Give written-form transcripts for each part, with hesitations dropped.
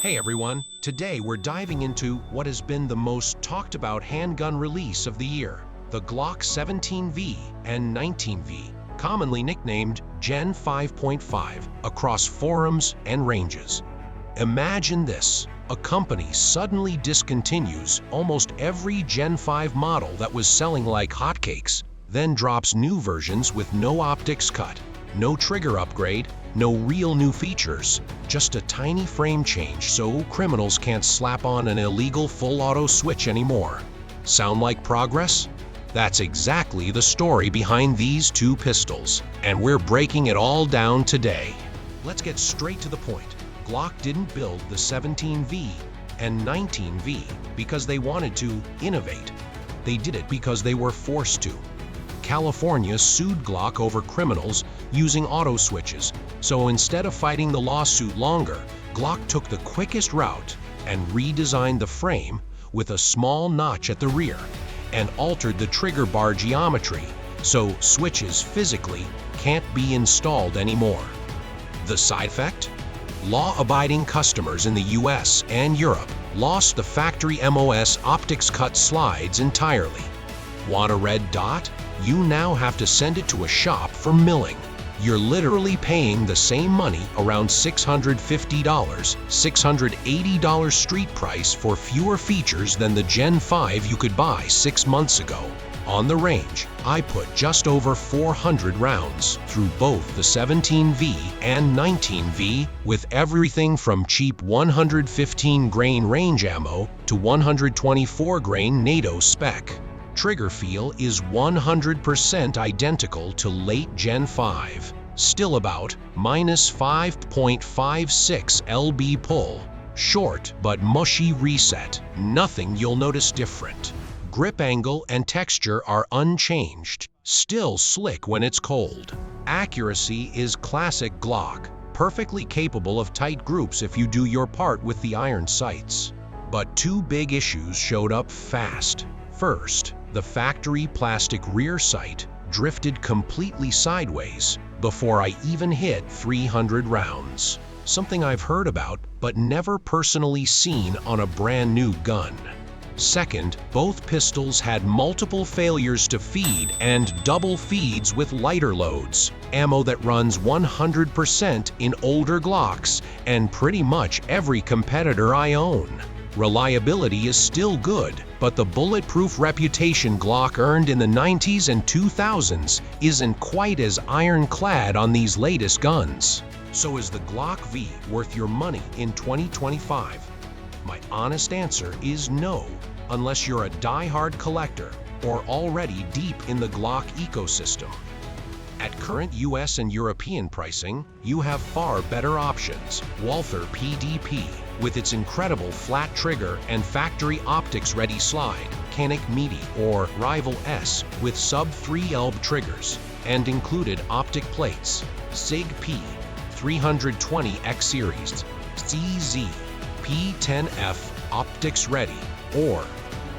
Hey everyone, today we're diving into what has been the most talked about handgun release of the year, the Glock 17V and 19V, commonly nicknamed Gen 5.5, across forums and ranges. Imagine this, a company suddenly discontinues almost every Gen 5 model that was selling like hotcakes, then drops new versions with no optics cut, no trigger upgrade, no real new features, just a tiny frame change so criminals can't slap on an illegal full auto switch anymore. Sound like progress? That's exactly the story behind these two pistols, and we're breaking it all down today. Let's get straight to the point. Glock didn't build the 17V and 19V because they wanted to innovate. They did it because they were forced to. California sued Glock over criminals using auto switches, so instead of fighting the lawsuit longer, Glock took the quickest route and redesigned the frame with a small notch at the rear and altered the trigger bar geometry so switches physically can't be installed anymore. The side effect? Law-abiding customers in the US and Europe lost the factory MOS optics cut slides entirely. Want a red dot? You now have to send it to a shop for milling. You're literally paying the same money, around $650, $680 street price for fewer features than the Gen 5 you could buy 6 months ago. On the range, I put just over 400 rounds through both the 17V and 19V, with everything from cheap 115 grain range ammo to 124 grain NATO spec. Trigger feel is 100% identical to late Gen 5, still about minus 5.56 lb pull. Short but mushy reset, nothing you'll notice different. Grip angle and texture are unchanged, still slick when it's cold. Accuracy is classic Glock, perfectly capable of tight groups if you do your part with the iron sights. But two big issues showed up fast. First, the factory plastic rear sight drifted completely sideways before I even hit 300 rounds. Something I've heard about but never personally seen on a brand new gun. Second, both pistols had multiple failures to feed and double feeds with lighter loads, ammo that runs 100% in older Glocks and pretty much every competitor I own. Reliability is still good, but the bulletproof reputation Glock earned in the 90s and 2000s isn't quite as ironclad on these latest guns. So is the Glock V worth your money in 2025? My honest answer is no, unless you're a die-hard collector or already deep in the Glock ecosystem. At current US and European pricing, you have far better options. Walther PDP, with its incredible flat trigger and factory optics-ready slide, Canik Meaty or Rival S with sub-3 lb triggers and included optic plates, SIG P 320X series, CZ P10F optics-ready, or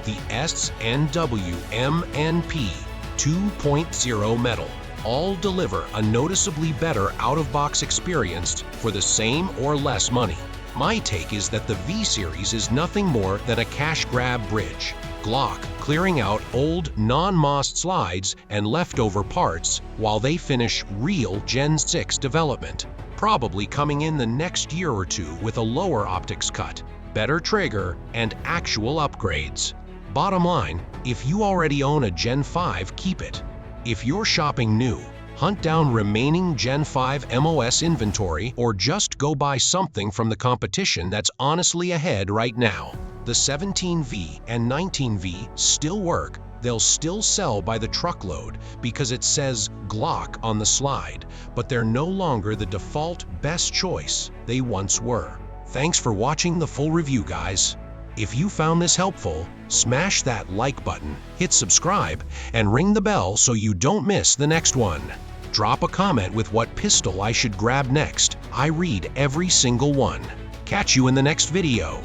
the S&W MNP 2.0 metal. All deliver a noticeably better out-of-box experience for the same or less money. My take is that the V-Series is nothing more than a cash grab bridge. Glock clearing out old non-MOS slides and leftover parts while they finish real Gen 6 development, probably coming in the next year or two with a lower optics cut, better trigger, and actual upgrades. Bottom line, if you already own a Gen 5, keep it. If you're shopping new, hunt down remaining Gen 5 MOS inventory or just go buy something from the competition that's honestly ahead right now. The 17V and 19V still work. They'll still sell by the truckload because it says Glock on the slide, but they're no longer the default best choice they once were. Thanks for watching the full review, guys. If you found this helpful, smash that like button, hit subscribe, and ring the bell so you don't miss the next one. Drop a comment with what pistol I should grab next. I read every single one. Catch you in the next video.